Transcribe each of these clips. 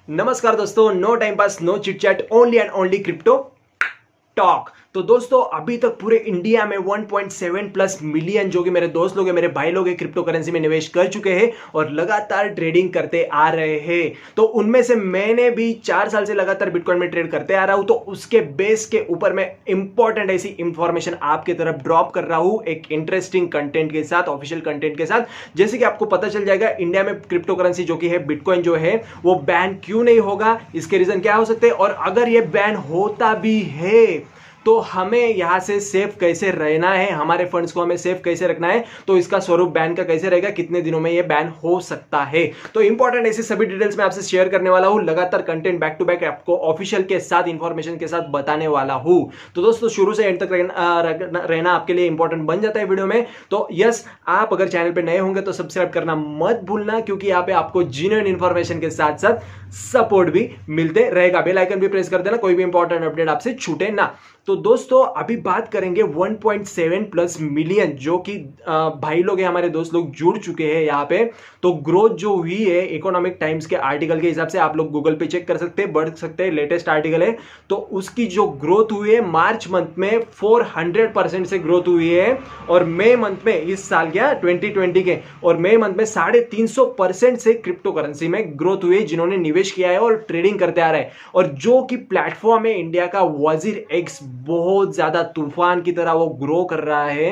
नमस्कार दोस्तों, no time pass, no chit chat, only and only crypto talk. तो दोस्तों अभी तक पूरे इंडिया में 1.7 प्लस मिलियन जो कि मेरे दोस्त लोग हैं, मेरे भाई लोग हैं, क्रिप्टो करेंसी में निवेश कर चुके हैं और लगातार ट्रेडिंग करते आ रहे हैं। तो उनमें से मैंने भी 4 साल से लगातार बिटकॉइन में ट्रेड करते आ रहा हूं। तो उसके बेस के ऊपर मैं इंपॉर्टेंट ऐसी इंफॉर्मेशन आपके तरफ ड्रॉप कर रहा हूं एक इंटरेस्टिंग कंटेंट के साथ, ऑफिशियल कंटेंट के साथ। जैसे कि आपको पता चल जाएगा इंडिया में क्रिप्टो करेंसी जो कि है बिटकॉइन जो है वो बैन क्यों नहीं होगा, इसके रीजन क्या हो सकते हैं, और अगर ये बैन होता भी है तो हमें यहां से सेफ कैसे रहना है, हमारे फंड्स को हमें सेफ कैसे रखना है, तो इसका स्वरूप बैन का कैसे रहेगा, कितने दिनों में ये बैन हो सकता है। तो इंपॉर्टेंट ऐसे सभी डिटेल्स मैं आपसे शेयर करने वाला हूं, लगातार कंटेंट बैक टू बैक आपको ऑफिशियल के साथ, इंफॉर्मेशन के साथ बताने वाला हूं। तो दोस्तों शुरू से एंड तक रहना आपके लिए इंपॉर्टेंट बन जाता है वीडियो में। तो यस, आप अगर चैनल पे नए होंगे तो सब्सक्राइब करना मत भूलना, क्योंकि यहाँ पे आपको जेन्युइन इंफॉर्मेशन के साथ साथ सपोर्ट भी मिलते रहेगा। बेल आइकन भी प्रेस कर देना, कोई भी इंपॉर्टेंट अपडेट आपसे छूटे ना। तो दोस्तों अभी बात करेंगे 1.7 प्लस मिलियन जो कि भाई लोग हैं, हमारे दोस्त लोग जुड़ चुके हैं यहाँ पे। तो ग्रोथ जो हुई है इकोनॉमिक टाइम्स के आर्टिकल के हिसाब से, आप लोग गूगल पे चेक कर सकते हैं, बढ़ सकते हैं, लेटेस्ट आर्टिकल है। तो उसकी जो ग्रोथ हुई है मार्च मंथ में 400% से ग्रोथ हुई है, और मई मंथ में, इस साल क्या 2020 के, और मई मंथ में 350% से क्रिप्टो करेंसी में ग्रोथ हुई है जिन्होंने निवेश किया है और ट्रेडिंग करते आ रहे हैं। और जो कि प्लेटफॉर्म है इंडिया का वजीर एक्स, बहुत ज्यादा तूफान की तरह वो ग्रो कर रहा है।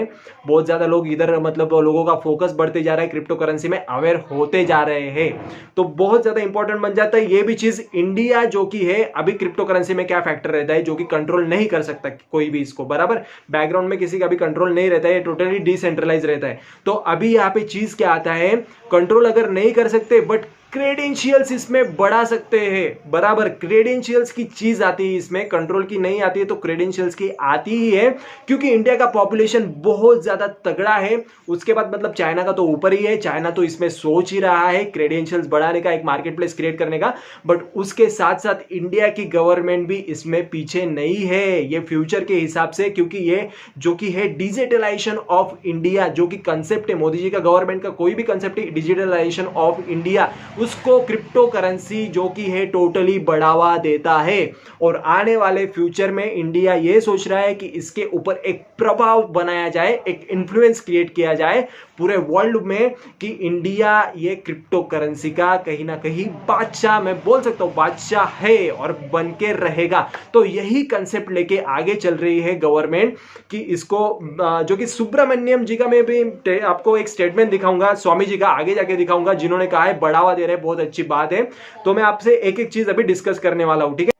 बहुत ज्यादा लोग इधर, मतलब लोगों का फोकस बढ़ते जा रहा है, क्रिप्टो करेंसी में अवेयर होते जा रहे हैं। तो बहुत ज्यादा इंपॉर्टेंट बन जाता है ये भी चीज। इंडिया जो कि है अभी क्रिप्टो करेंसी में क्या फैक्टर रहता है जो कि कंट्रोल नहीं कर सकता कोई भी इसको, बराबर, बैकग्राउंड में किसी का भी कंट्रोल नहीं रहता है, टोटली डिसेंट्रलाइज रहता है। तो अभी यहाँ पे चीज क्या आता है, कंट्रोल अगर नहीं कर सकते बट क्रेडेंशियल्स इसमें बढ़ा सकते हैं, बराबर, क्रेडेंशियल्स की चीज आती है इसमें, कंट्रोल की नहीं आती है तो क्रेडेंशियल्स की आती ही है, क्योंकि इंडिया का पॉपुलेशन बहुत ज्यादा तगड़ा है। उसके बाद मतलब चाइना का तो ऊपर ही है, चाइना तो इसमें सोच ही रहा है क्रेडेंशियल्स बढ़ाने का, एक मार्केट प्लेस क्रिएट करने का। बट उसके साथ साथ इंडिया की गवर्नमेंट भी इसमें पीछे नहीं है, ये फ्यूचर के हिसाब से, क्योंकि ये जो कि है डिजिटलाइजेशन ऑफ इंडिया जो कि कंसेप्ट है मोदी जी का, गवर्नमेंट का कोई भी कंसेप्ट है डिजिटलाइजेशन ऑफ इंडिया, उसको क्रिप्टो करेंसी जो कि है टोटली बढ़ावा देता है। और आने वाले फ्यूचर में इंडिया ये सोच रहा है कि इसके ऊपर एक प्रभाव बनाया जाए, एक इन्फ्लुएंस क्रिएट किया जाए पूरे वर्ल्ड में, कि इंडिया ये क्रिप्टो करेंसी का कहीं ना कहीं बादशाह, मैं बोल सकता हूं बादशाह है और बन के रहेगा। तो यही कंसेप्ट लेके आगे चल रही है गवर्नमेंट, कि इसको जो कि सुब्रमण्यम जी का मैं भी आपको एक स्टेटमेंट दिखाऊंगा, स्वामी जी का आगे जाके दिखाऊंगा, जिन्होंने कहा है बढ़ावा दे रहे, बहुत अच्छी बात है। तो मैं आपसे एक एक चीज अभी डिस्कस करने वाला हूं, ठीक है।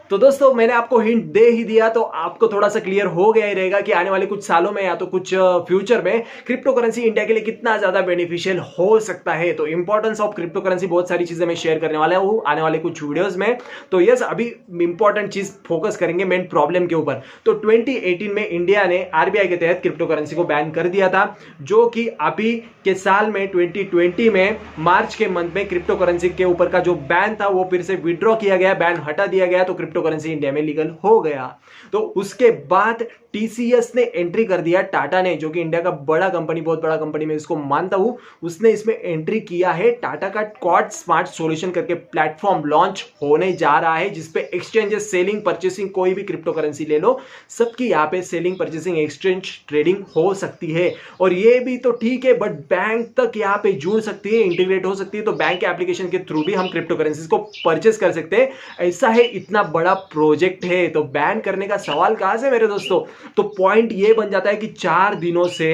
तो दोस्तों मैंने आपको हिंट दे ही दिया, तो आपको थोड़ा सा क्लियर हो गया ही रहेगा कि आने वाले कुछ सालों में या तो कुछ फ्यूचर में क्रिप्टो करेंसी इंडिया के लिए कितना ज्यादा बेनिफिशियल हो सकता है। तो इंपॉर्टेंस ऑफ क्रिप्टो करेंसी, बहुत सारी चीजें मैं शेयर करने वाला हूं आने वाले कुछ वीडियोस में। तो यस, अभी इंपॉर्टेंट चीज फोकस करेंगे मेन प्रॉब्लम के ऊपर। तो 2018 में इंडिया ने आरबीआई के तहत क्रिप्टो करेंसी को बैन कर दिया था, जो कि अभी के साल में 2020 में मार्च के मंथ में क्रिप्टो करेंसी के ऊपर का जो बैन था वो फिर से विड्रॉ किया गया, बैन हटा दिया गया, तो क्रिप्टो करेंसी इंडिया में लीगल हो गया। तो उसके बाद टीसीएस ने एंट्री कर दिया, टाटा ने, जो कि इंडिया का बड़ा कंपनी, बहुत बड़ा कंपनी मैं इसको मानता हूं, उसने इसमें एंट्री किया है। टाटा का क्वाड स्मार्ट सॉल्यूशन करके प्लेटफॉर्म लॉन्च होने जा रहा है, जिसपे एक्सचेंजेस, सेलिंग, परचेसिंग, कोई भी क्रिप्टो करेंसी ले लो, सबकी यहां पे सेलिंग, परचेसिंग, एक्सचेंज, ट्रेडिंग हो सकती है। और ये भी तो ठीक है, बट बैंक तक यहां पे जुड़ सकती है, इंटीग्रेट हो सकती है, तो बैंक के एप्लीकेशन के थ्रू भी हम क्रिप्टो करेंसीज को परचेस कर सकते हैं। ऐसा है, इतना बड़ा प्रोजेक्ट है, तो बैन करने का सवाल कहां से मेरे दोस्तों। तो पॉइंट ये बन जाता है कि 4 दिनों से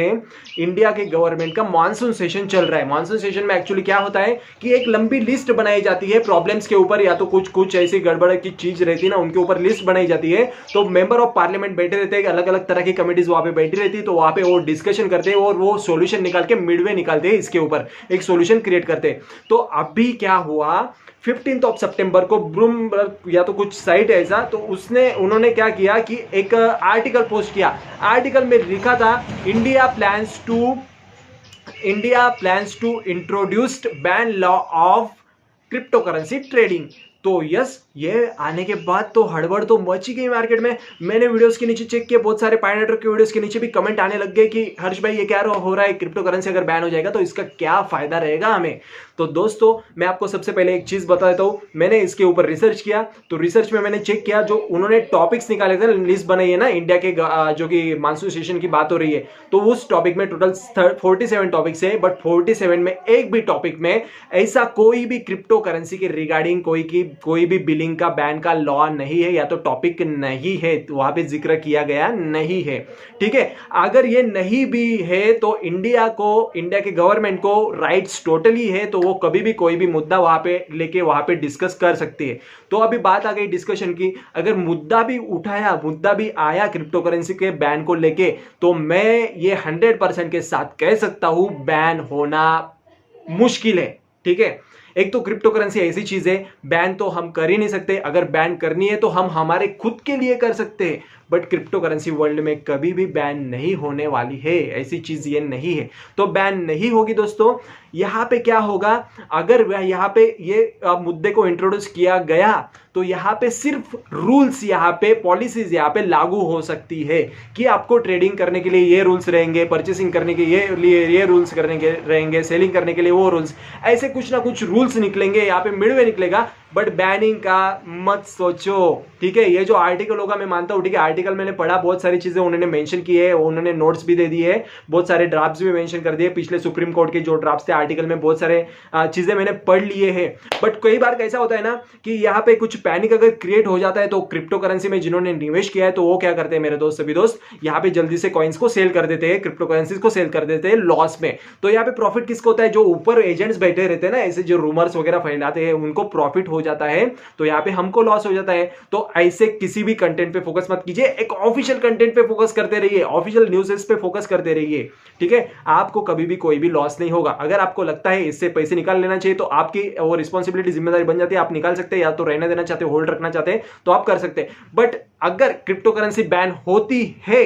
इंडिया के गवर्नमेंट का मानसून सेशन चल रहा है। मानसून सेशन में एक्चुअली क्या होता है कि एक लंबी लिस्ट बनाई जाती है प्रॉब्लम्स के ऊपर, या तो कुछ ऐसी गड़बड़ की चीज रहती है ना, उनके ऊपर लिस्ट बनाई जाती है। तो मेंबर ऑफ पार्लियामेंट बैठे रहते हैं, अलग अलग तरह की कमिटीज वहां पे बैठी रहती है, तो वहां पे वो डिस्कशन करते हैं और वो सॉल्यूशन निकाल के मिडवे निकालते हैं, इसके ऊपर एक सॉल्यूशन क्रिएट करते हैं। तो अभी क्या हुआ, 15 सितंबर को ब्लूमबर्ग या तो कुछ साइट है ऐसा, तो उन्होंने क्या किया कि एक आर्टिकल पोस्ट किया। आर्टिकल में लिखा था India plans to introduced ban law of crypto currency trading. तो यस, ये आने के बाद तो हड़बड़ तो मची गई मार्केट में। मैंने वीडियोस के नीचे चेक किया, बहुत सारे पायनेटर के वीडियोस के नीचे भी कमेंट आने लग गए कि हर्ष भाई ये क्या हो रहा है, क्रिप्टो करेंसी अगर बैन हो जाएगा तो इसका क्या फायदा रहेगा हमें। तो दोस्तों मैं आपको सबसे पहले एक चीज बता देता हूं, मैंने इसके ऊपर रिसर्च किया। तो रिसर्च में मैंने चेक किया, जो उन्होंने टॉपिक्स निकाले थे, लिस्ट बनाई है ना इंडिया के जो कि मानसून सेशन की बात हो रही है, तो उस टॉपिक में टोटल 47 टॉपिक्स है, बट 47 में एक भी टॉपिक में ऐसा कोई भी क्रिप्टो करेंसी के रिगार्डिंग कोई भी बिलिंग का बैन का लॉ नहीं है, या तो टॉपिक नहीं है, तो वहां पे जिक्र किया गया नहीं है। ठीक है, अगर ये नहीं भी है तो इंडिया के गवर्नमेंट को राइट्स टोटली है, तो वो कभी भी कोई भी मुद्दा वहां पे लेके वहां पे डिस्कस कर सकती है। तो अभी बात आ गई डिस्कशन की, अगर मुद्दा भी आया क्रिप्टो करेंसी के बैन को लेके, तो मैं ये 100% के साथ कह सकता हूं बैन होना मुश्किल है। ठीक है, एक तो क्रिप्टो करेंसी ऐसी चीज है, बैन तो हम कर ही नहीं सकते। अगर बैन करनी है तो हम हमारे खुद के लिए कर सकते हैं, बट क्रिप्टो करेंसी वर्ल्ड में कभी भी बैन नहीं होने वाली है, ऐसी चीज ये नहीं है। तो बैन नहीं होगी दोस्तों। यहां पे क्या होगा, अगर यहां पे ये मुद्दे को इंट्रोड्यूस किया गया तो यहां पे सिर्फ रूल्स, यहां पे पॉलिसीज यहां पे लागू हो सकती है कि आपको ट्रेडिंग करने के लिए ये रूल्स रहेंगे, परचेसिंग करने के ये रूल्स करने के रहेंगे, सेलिंग करने के लिए वो रूल्स, ऐसे कुछ ना कुछ रूल्स निकलेंगे, यहां पे मिडवे निकलेगा, बट बैनिंग का मत सोचो। ठीक है, ये जो आर्टिकल होगा मैं मानता हूं, ठीक है, आर्टिकल मैंने पढ़ा, बहुत सारी चीजें उन्होंने मेंशन की है, उन्होंने नोट्स भी दे दिए है, बहुत सारे ड्राफ्ट्स भी मेंशन कर दिए, पिछले सुप्रीम कोर्ट के जो ड्राफ्ट्स थे आर्टिकल में बहुत सारे चीजें मैंने पढ़ लिए हैं। बट कई बार कैसा होता है ना कि यहाँ पे कुछ पैनिक अगर क्रिएट हो जाता है, तो क्रिप्टो करेंसी में जिन्होंने निवेश किया है तो वो क्या करते हैं मेरे दोस्त, सभी दोस्त यहाँ पे जल्दी से कॉइन्स को सेल कर देते हैं, क्रिप्टो करेंसीज को सेल कर देते हैं लॉस में। तो यहाँ पे प्रॉफिट किसको होता है, जो ऊपर एजेंट्स बैठे रहते हैं ना, ऐसे जो रूमर्स वगैरह फैलाते हैं, उनको प्रॉफिट हो जाता है, तो यहाँ पे हमको लॉस हो जाता है। तो ऐसे किसी भी कंटेंट पे फोकस मत कीजिए, एक ऑफिशियल कंटेंट पे फोकस करते रहिए, ऑफिशियल न्यूज़ पे फोकस करते रहिए। ठीक है, आपको कभी भी कोई भी लॉस नहीं होगा। अगर आपको लगता है इससे पैसे निकाल लेना चाहिए तो आपकी वो रिस्पॉन्सिबिलिटी, जिम्मेदारी बन जाती है, आप निकाल सकते हैं, या तो रहने देना चाहते हैं, होल्ड रखना चाहते हैं तो आप कर सकते हैं। बट अगर क्रिप्टो करेंसी बैन होती है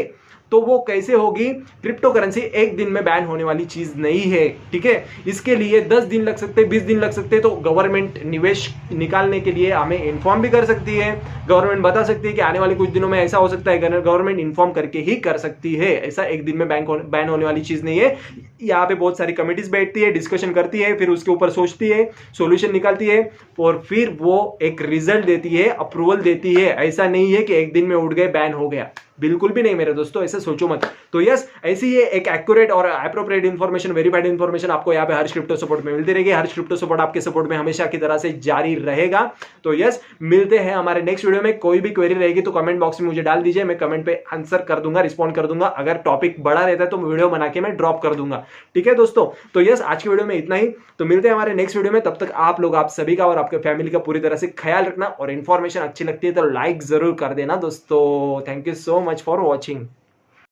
तो वो कैसे होगी, क्रिप्टो करेंसी एक दिन में बैन होने वाली चीज नहीं है। ठीक है, इसके लिए 10 दिन लग सकते हैं, 20 दिन लग सकते हैं। तो गवर्नमेंट निवेश निकालने के लिए हमें इन्फॉर्म भी कर सकती है, गवर्नमेंट बता सकती है कि आने वाले कुछ दिनों में ऐसा हो सकता है, गवर्नमेंट इन्फॉर्म करके ही कर सकती है। ऐसा एक दिन में बैन होने वाली चीज नहीं है। यहाँ पे बहुत सारी कमिटीज बैठती है, डिस्कशन करती है, फिर उसके ऊपर सोचती है, सोल्यूशन निकालती है, और फिर वो एक रिजल्ट देती है, अप्रूवल देती है। ऐसा नहीं है कि एक दिन में उठ गए बैन हो गया, बिल्कुल भी नहीं मेरे दोस्तों, ऐसे सोचो मत। तो यस, ऐसी ही एक एक्यूरेट और एप्रोप्रिएट इन्फॉर्मेशन, वेरीफाइड इन्फॉर्मेशन आपको यहाँ पे हर्ष क्रिप्टो सपोर्ट में मिलती रहेगी। हर्ष क्रिप्टो सपोर्ट आपके सपोर्ट में हमेशा की तरह से जारी रहेगा। तो यस, मिलते हैं हमारे नेक्स्ट वीडियो में। कोई भी क्वेरी रहेगी तो कमेंट बॉक्स में मुझे डाल दीजिए, मैं कमेंट पे आंसर कर दूंगा, रिस्पॉन्ड कर दूंगा। अगर टॉपिक बड़ा रहता है तो वीडियो बना के मैं ड्रॉप कर दूंगा। ठीक है दोस्तों, तो यस, आज की वीडियो में इतना ही। तो मिलते हैं हमारे नेक्स्ट वीडियो में, तब तक आप लोग, आप सभी का और आपके फैमिली का पूरी तरह से ख्याल रखना, और इन्फॉर्मेशन अच्छी लगती है तो लाइक जरूर कर देना दोस्तों। Thank you so much for watching.